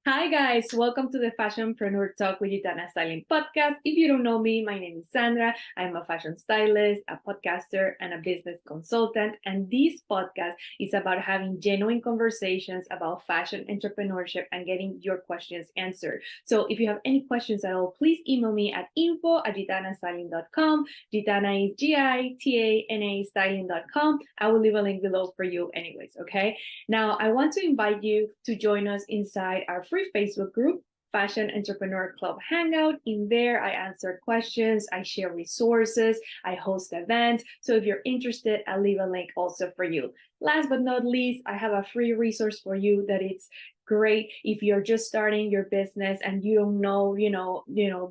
Hi guys, welcome to the Fashionpreneur Talk with Gitana Styling podcast. If you don't know me, my name is Sandra. I'm a fashion stylist, a podcaster, and a business consultant. And this podcast is about having genuine conversations about fashion entrepreneurship and getting your questions answered. So if you have any questions at all, please email me at info@gitanastyling.com. Gitana is Gitana styling.com. I will leave a link below for you anyways, okay? Now, I want to invite you to join us inside our free Facebook group, Fashion Entrepreneur Club Hangout. In there, I answer questions, I share resources, I host events. So if you're interested, I'll leave a link also for you. Last but not least, I have a free resource for you that it's great if you're just starting your business and you don't know,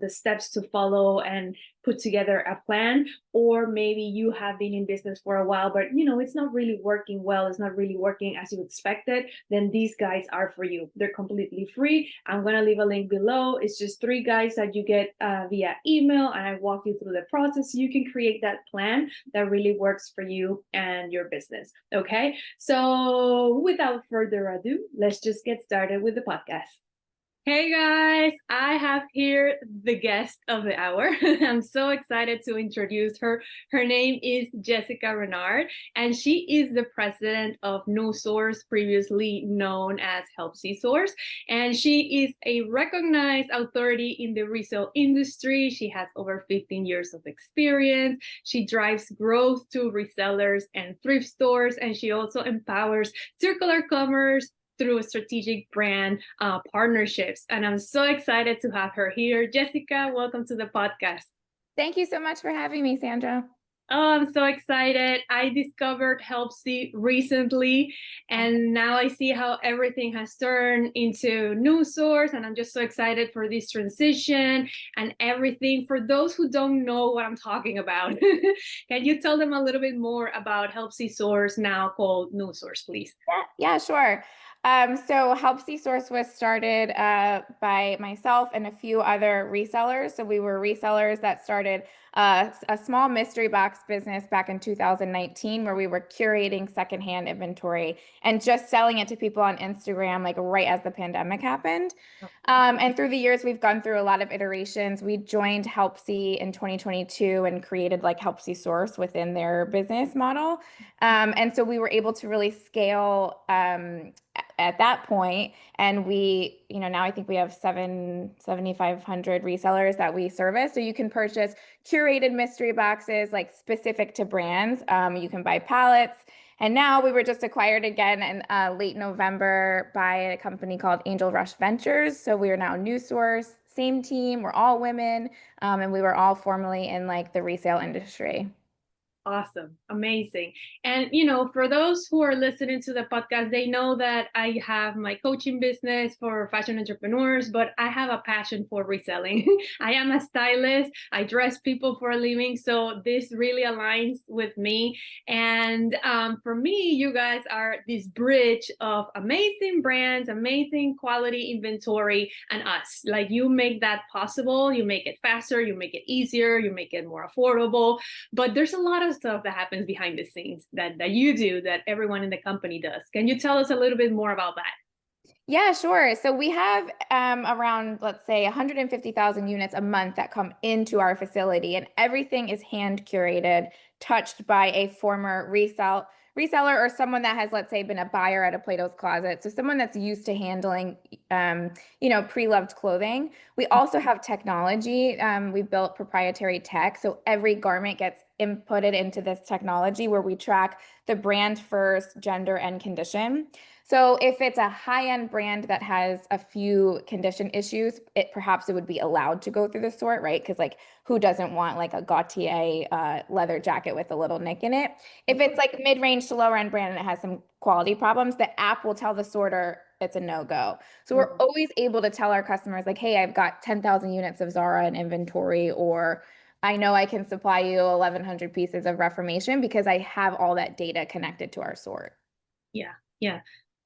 the steps to follow and put together a plan, or maybe you have been in business for a while but it's not really working well, it's not really working as you expected. Then these guides are for you. They're completely free. I'm going to leave a link below. It's just 3 guides that you get via email, and I walk you through the process so you can create that plan that really works for you and your business. Okay, so without further ado, let's just get started with the podcast. Hey guys, I have here the guest of the hour. I'm so excited to introduce her. Her name is Jessica Rennard, and she is the president of NuSource, previously known as Helpsy Source. And she is a recognized authority in the resale industry. She has over 15 years of experience. She drives growth to resellers and thrift stores, and she also empowers circular commerce through strategic brand partnerships. And I'm so excited to have her here. Jessica, welcome to the podcast. Thank you so much for having me, Sandra. Oh, I'm so excited. I discovered Helpsy recently, and now I see how everything has turned into NuSource, and I'm just so excited for this transition and everything. For those who don't know what I'm talking about, can you tell them a little bit more about Helpsy Source, now called NuSource, please? Yeah, sure. So Helpsy Source was started by myself and a few other resellers. So we were resellers that started a small mystery box business back in 2019, where we were curating secondhand inventory and just selling it to people on Instagram, like right as the pandemic happened. And through the years, we've gone through a lot of iterations. We joined Helpsy in 2022 and created like Helpsy Source within their business model. And so we were able to really scale at that point. And we, now I think we have 7,500 resellers that we service. So you can purchase curated mystery boxes like specific to brands. You can buy palettes. And now we were just acquired again in late November by a company called Angel Rush Ventures. So we are now NuSource, same team. We're all women, and we were all formerly in like the resale industry. Awesome. Amazing. And, for those who are listening to the podcast, they know that I have my coaching business for fashion entrepreneurs, but I have a passion for reselling. I am a stylist. I dress people for a living. So this really aligns with me. And for me, you guys are this bridge of amazing brands, amazing quality inventory, and us. Like, you make that possible. You make it faster. You make it easier. You make it more affordable. But there's a lot of stuff that happens behind the scenes that you do, that everyone in the company does. Can you tell us a little bit more about that? Yeah, sure. So we have around, let's say, 150,000 units a month that come into our facility, and everything is hand curated, touched by a former reseller or someone that has, let's say, been a buyer at a Plato's Closet. So someone that's used to handling, pre-loved clothing. We also have technology. We built proprietary tech. So every garment gets inputted into this technology where we track the brand first, gender, and condition. So if it's a high-end brand that has a few condition issues, perhaps it would be allowed to go through the sort, right? Because like, who doesn't want like a Gautier leather jacket with a little nick in it? If it's like mid-range to lower-end brand and it has some quality problems, the app will tell the sorter it's a no-go. So we're always able to tell our customers like, hey, I've got 10,000 units of Zara in inventory, or I know I can supply you 1,100 pieces of Reformation because I have all that data connected to our sort. Yeah, yeah.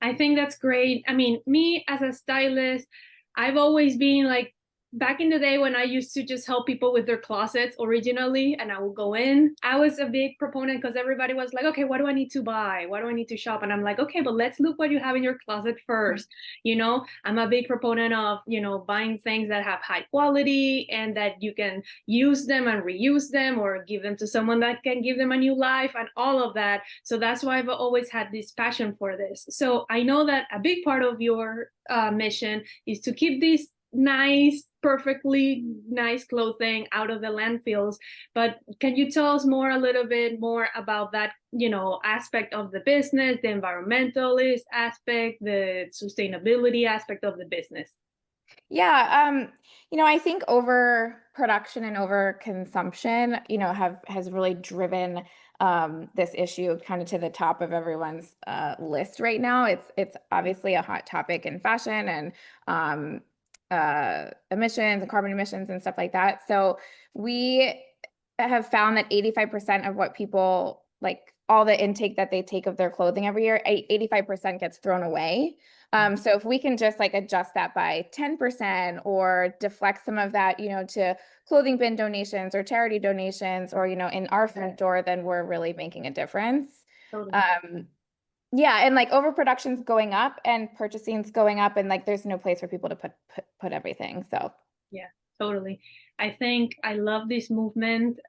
I think that's great. I mean, me as a stylist, I've always been like back in the day when I used to just help people with their closets originally, and I would go in, I was a big proponent because everybody was like, okay, what do I need to buy? What do I need to shop? And I'm like, okay, but let's look what you have in your closet first. You know, I'm a big proponent of, you know, buying things that have high quality and that you can use them and reuse them or give them to someone that can give them a new life and all of that. So that's why I've always had this passion for this. So I know that a big part of your mission is to keep these nice, perfectly nice clothing out of the landfills. But can you tell us more, a little bit more about that, you know, aspect of the business, the environmentalist aspect, the sustainability aspect of the business? Yeah, you know, I think overproduction and overconsumption, you know, has really driven this issue kind of to the top of everyone's list right now. It's obviously a hot topic in fashion and emissions and carbon emissions and stuff like that. So we have found that 85% of what people like all the intake that they take of their clothing every year, 85% gets thrown away. So if we can just like adjust that by 10% or deflect some of that, you know, to clothing bin donations or charity donations or, you know, in our front door, then we're really making a difference. Totally. Yeah, and like overproduction's going up and purchasing's going up and like there's no place for people to put everything. So Yeah, totally. I think I love this movement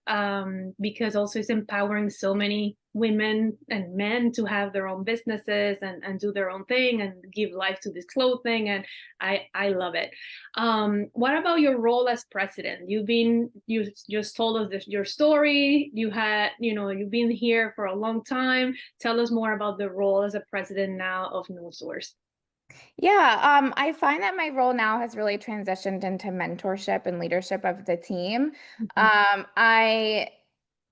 because also it's empowering so many women and men to have their own businesses and do their own thing and give life to this clothing. And I love it. What about your role as president? You just told us this, your story. You had, you know, you've been here for a long time. Tell us more about the role as a president now of NuSource. yeah, I find that my role now has really transitioned into mentorship and leadership of the team. Mhm.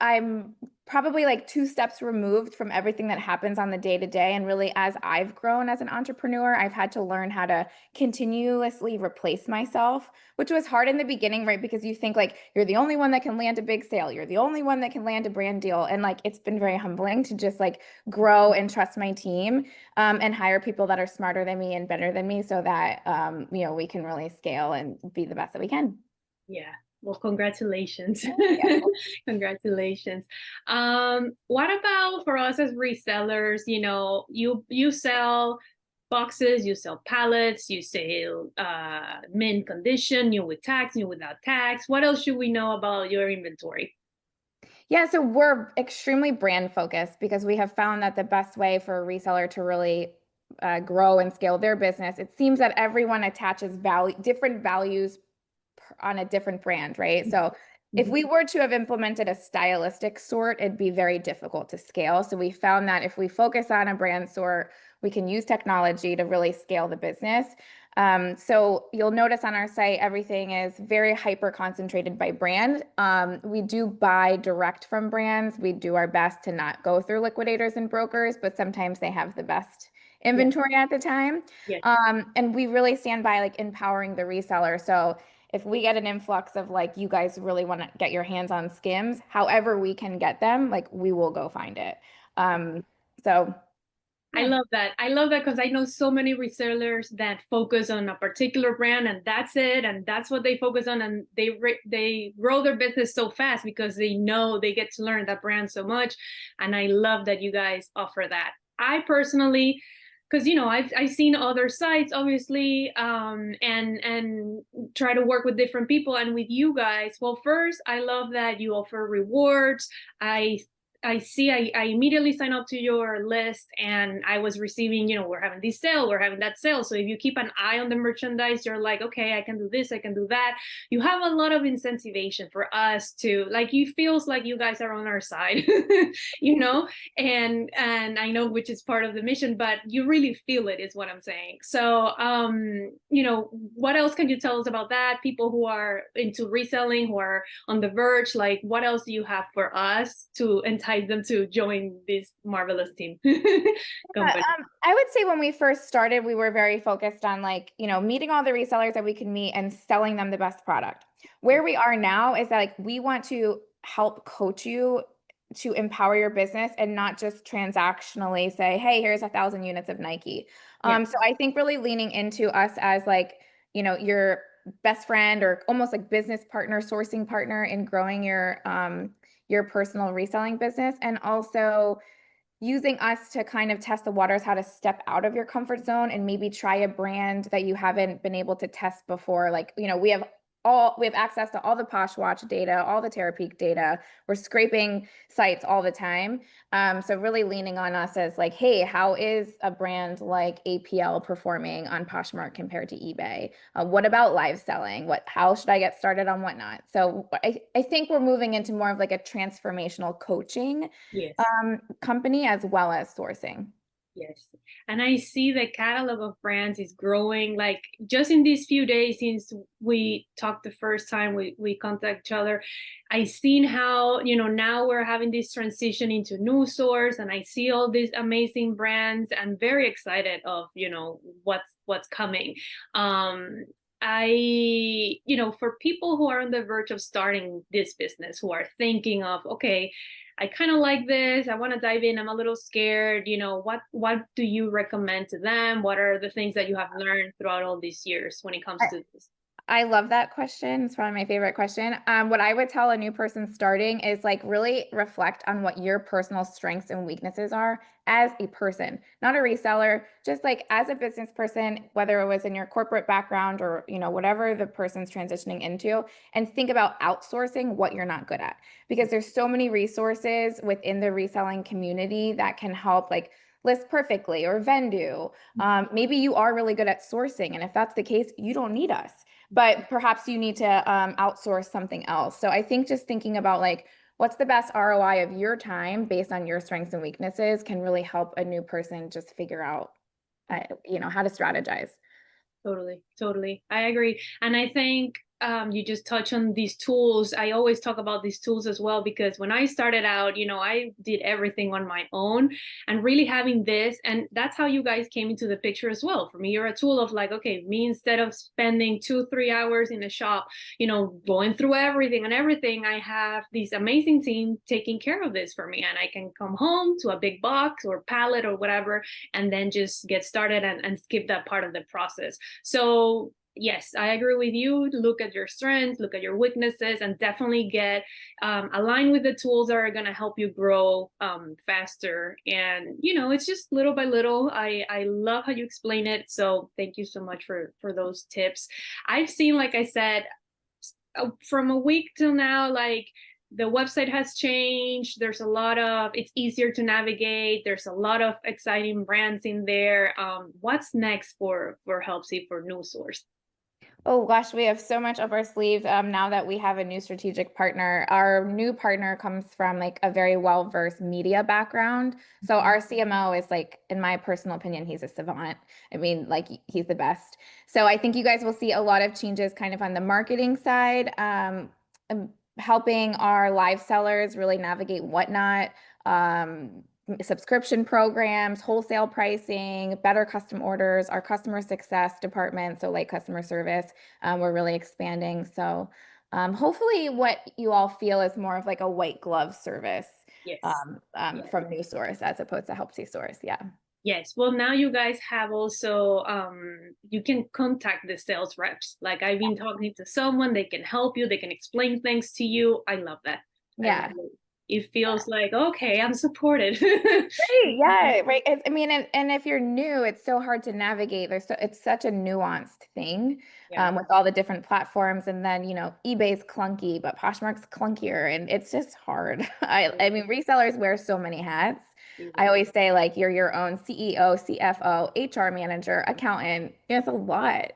I'm probably like two steps removed from everything that happens on the day to day. And really, as I've grown as an entrepreneur, I've had to learn how to continuously replace myself, which was hard in the beginning, right? Because you think like you're the only one that can land a big sale, you're the only one that can land a brand deal. And like it's been very humbling to just like grow and trust my team and hire people that are smarter than me and better than me so that you know, we can really scale and be the best that we can. Yeah. Well, congratulations. Yeah. Congratulations. What about for us as resellers? You know, you sell boxes, you sell pallets, you sell mint condition, new with tags, new without tags. What else should we know about your inventory? Yeah, so we're extremely brand focused because we have found that the best way for a reseller to really grow and scale their business, it seems that everyone attaches different values on a different brand, right? So if we were to have implemented a stylistic sort, it'd be very difficult to scale. So we found that if we focus on a brand sort, we can use technology to really scale the business. So you'll notice on our site, everything is very hyper concentrated by brand. We do buy direct from brands. We do our best to not go through liquidators and brokers, but sometimes they have the best Yeah. inventory at the time. Yeah. And we really stand by like empowering the reseller. So if we get an influx of like, you guys really want to get your hands on skims, however we can get them, like we will go find it. So I yeah. love that. I love that because I know so many resellers that focus on a particular brand and that's it, and that's what they focus on, and they grow their business so fast because they know they get to learn that brand so much, and I love that you guys offer that. I personally, because you know I've seen other sites obviously, and try to work with different people, and with you guys. Well, first I love that you offer rewards. I see, I immediately sign up to your list and I was receiving, you know, we're having this sale, we're having that sale. So if you keep an eye on the merchandise, you're like, okay, I can do this, I can do that. You have a lot of incentivization for us to like, it feels like you guys are on our side, you know, and I know which is part of the mission, but you really feel it is what I'm saying. So, you know, what else can you tell us about that? People who are into reselling, who are on the verge, like what else do you have for us to entice them to join this marvelous team? Company. I would say when we first started, we were very focused on like, you know, meeting all the resellers that we can meet and selling them the best product. Where we are now is that like we want to help coach you to empower your business and not just transactionally say, hey, here's 1,000 units of Nike. Yeah. So I think really leaning into us as like, you know, best friend or almost like business partner, sourcing partner in growing your personal reselling business, and also using us to kind of test the waters, how to step out of your comfort zone and maybe try a brand that you haven't been able to test before. Like, we have access to all the Poshwatch data, all the Terapeak data. We're scraping sites all the time. So really leaning on us as like, hey, how is a brand like APL performing on Poshmark compared to eBay? What about live selling? How should I get started on whatnot? So I think we're moving into more of like a transformational coaching Yes. company as well as sourcing. Yes. And I see the catalog of brands is growing. Like just in these few days since we talked the first time we contact each other, I seen how, now we're having this transition into NuSource, and I see all these amazing brands. I'm very excited of, what's coming. For people who are on the verge of starting this business, who are thinking of, okay, I kind of like this, I want to dive in, I'm a little scared, what do you recommend to them? What are the things that you have learned throughout all these years when it comes to this? I love that question. It's probably my favorite question. What I would tell a new person starting is like really reflect on what your personal strengths and weaknesses are as a person, not a reseller, just like as a business person, whether it was in your corporate background or, whatever the person's transitioning into, and think about outsourcing what you're not good at, because there's so many resources within the reselling community that can help, like List Perfectly or Vendu. Maybe you are really good at sourcing, and if that's the case, you don't need us, but perhaps you need to outsource something else. So I think just thinking about like, what's the best ROI of your time based on your strengths and weaknesses can really help a new person just figure out, how to strategize. Totally. I agree. And I think you just touch on these tools. I always talk about these tools as well, because when I started out, I did everything on my own, and really having this, and that's how you guys came into the picture as well. For me, you're a tool of like, okay, me, instead of spending 2-3 hours in a shop, going through everything, I have this amazing team taking care of this for me. And I can come home to a big box or pallet or whatever, and then just get started and skip that part of the process. So yes, I agree with you. Look at your strengths, look at your weaknesses, and definitely get aligned with the tools that are going to help you grow faster. And it's just little by little. I love how you explain it. So thank you so much for those tips. I've seen, like I said, from a week till now, like the website has changed. There's a lot of, it's easier to navigate. There's a lot of exciting brands in there. What's next for Helpsy, for NuSource? Oh gosh, we have so much up our sleeve now that we have a new strategic partner. Our new partner comes from like a very well-versed media background. So our CMO is like, in my personal opinion, he's a savant. I mean, like he's the best. So I think you guys will see a lot of changes kind of on the marketing side, helping our live sellers really navigate whatnot. Subscription programs, wholesale pricing, better custom orders, our customer success department, so like customer service, we're really expanding. So hopefully what you all feel is more of like a white glove service. Yes. From NuSource as opposed to Helpsy Source. Yeah. Yes. Well, now you guys have also, you can contact the sales reps. Like I've been talking to someone, they can help you, they can explain things to you. I love that. Yeah. It feels like, okay, I'm supported. Right, yeah, right. I mean, and if you're new, it's so hard to navigate. It's such a nuanced thing, with all the different platforms. And then, eBay's clunky, but Poshmark's clunkier, and it's just hard. I mean, resellers wear so many hats. I always say like you're your own CEO, CFO, HR manager, accountant. It's a lot.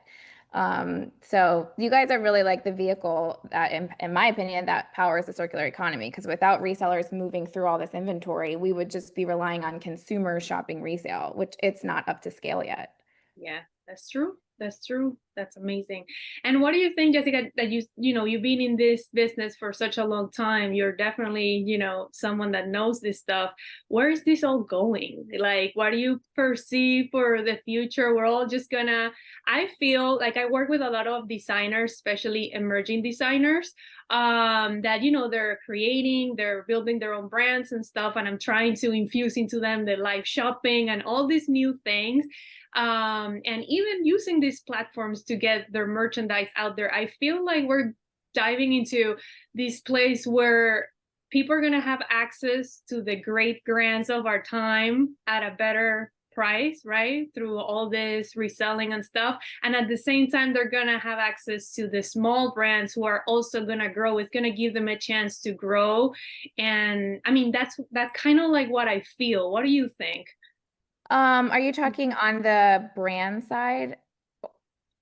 So you guys are really like the vehicle that, in my opinion, that powers the circular economy. Because without resellers moving through all this inventory, we would just be relying on consumers shopping resale, which it's not up to scale yet. Yeah, that's true. That's amazing. And what do you think, Jessica, that you've been in this business for such a long time? You're definitely, someone that knows this stuff. Where is this all going? Like, what do you perceive for the future? We're all just I feel like I work with a lot of designers, especially emerging designers, that, they're building their own brands and stuff. And I'm trying to infuse into them the live shopping and all these new things. and even using these platforms to get their merchandise out there. I feel like we're diving into this place where people are going to have access to the great brands of our time at a better price, right? Through all this reselling and stuff. And at the same time, they're going to have access to the small brands who are also going to grow. It's going to give them a chance to grow. And I mean, that's kind of like what I feel. What do you think? Are you talking on the brand side?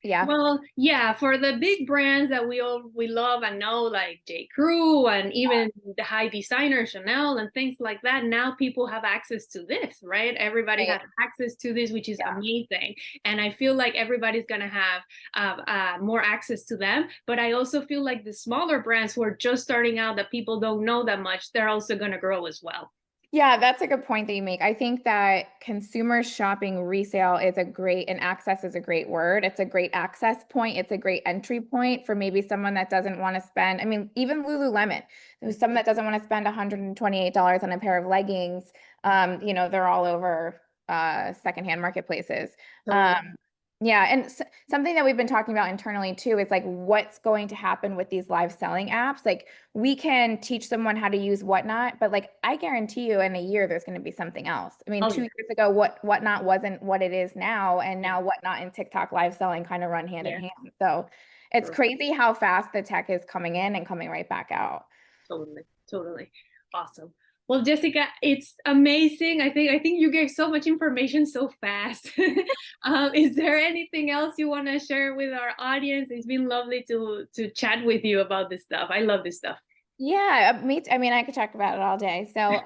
Yeah. Well, yeah, for the big brands that we love and know, like J. Crew and even the high designer Chanel and things like that, now people have access to this, right? Everybody Right. has access to this, which is Yeah. amazing. And I feel like everybody's gonna have more access to them. But I also feel like the smaller brands who are just starting out that people don't know that much, they're also gonna grow as well. Yeah, that's a good point that you make. I think that consumer shopping resale is a great, and access is a great word. It's a great access point. It's a great entry point for maybe someone that doesn't want to spend, I mean, even Lululemon, there's someone that doesn't want to spend $128 on a pair of leggings. They're all over secondhand marketplaces. Totally. Yeah, and something that we've been talking about internally too is like what's going to happen with these live selling apps. Like we can teach someone how to use Whatnot, but like I guarantee you in a year there's going to be something else. I mean, Oh, 2 years ago, Whatnot wasn't what it is now, and now Whatnot and TikTok live selling kind of run hand in yeah, hand. So it's true. crazy how fast the tech is coming in and coming right back out. Totally, totally. Awesome. Well, Jessica, it's amazing. I think you gave so much information so fast. Is there anything else you want to share with our audience? It's been lovely to chat with you about this stuff. I love this stuff. Yeah, I mean, I could talk about it all day. So,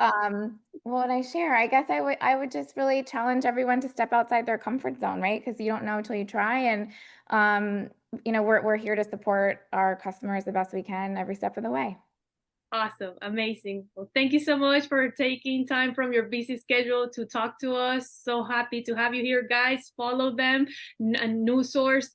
what would I share? I guess I would just really challenge everyone to step outside their comfort zone, right? Because you don't know until you try. And we're here to support our customers the best we can every step of the way. Awesome. Amazing. Well, thank you so much for taking time from your busy schedule to talk to us. So happy to have you here, guys. Follow them. NuSource.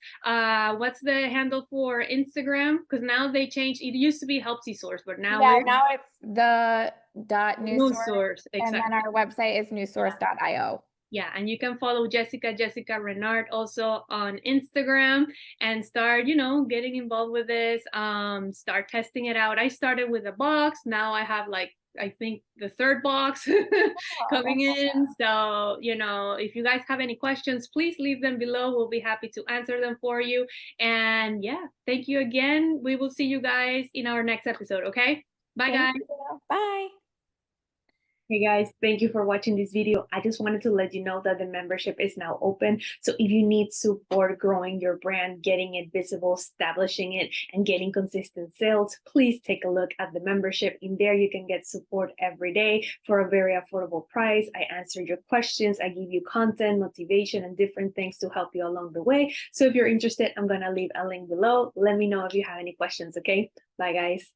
What's the handle for Instagram? Because now they changed. It used to be Helpsy Source, but now Yeah, we're now it's the .NuSource, NuSource. and then Exactly. our website is newsource.io. Yeah, and you can follow Jessica Rennard also on Instagram and start, getting involved with this. Start testing it out. I started with a box. Now I have like I think the third box Oh, coming that's in. awesome. So, if you guys have any questions, please leave them below. We'll be happy to answer them for you. And yeah, thank you again. We will see you guys in our next episode. Okay. Bye, Thank guys. you. Bye. Hey guys, thank you for watching this video. I just wanted to let you know that the membership is now open. So if you need support growing your brand, getting it visible, establishing it, and getting consistent sales, please take a look at the membership. In there, you can get support every day for a very affordable price. I answer your questions. I give you content, motivation, and different things to help you along the way. So if you're interested, I'm going to leave a link below. Let me know if you have any questions, okay? Bye, guys.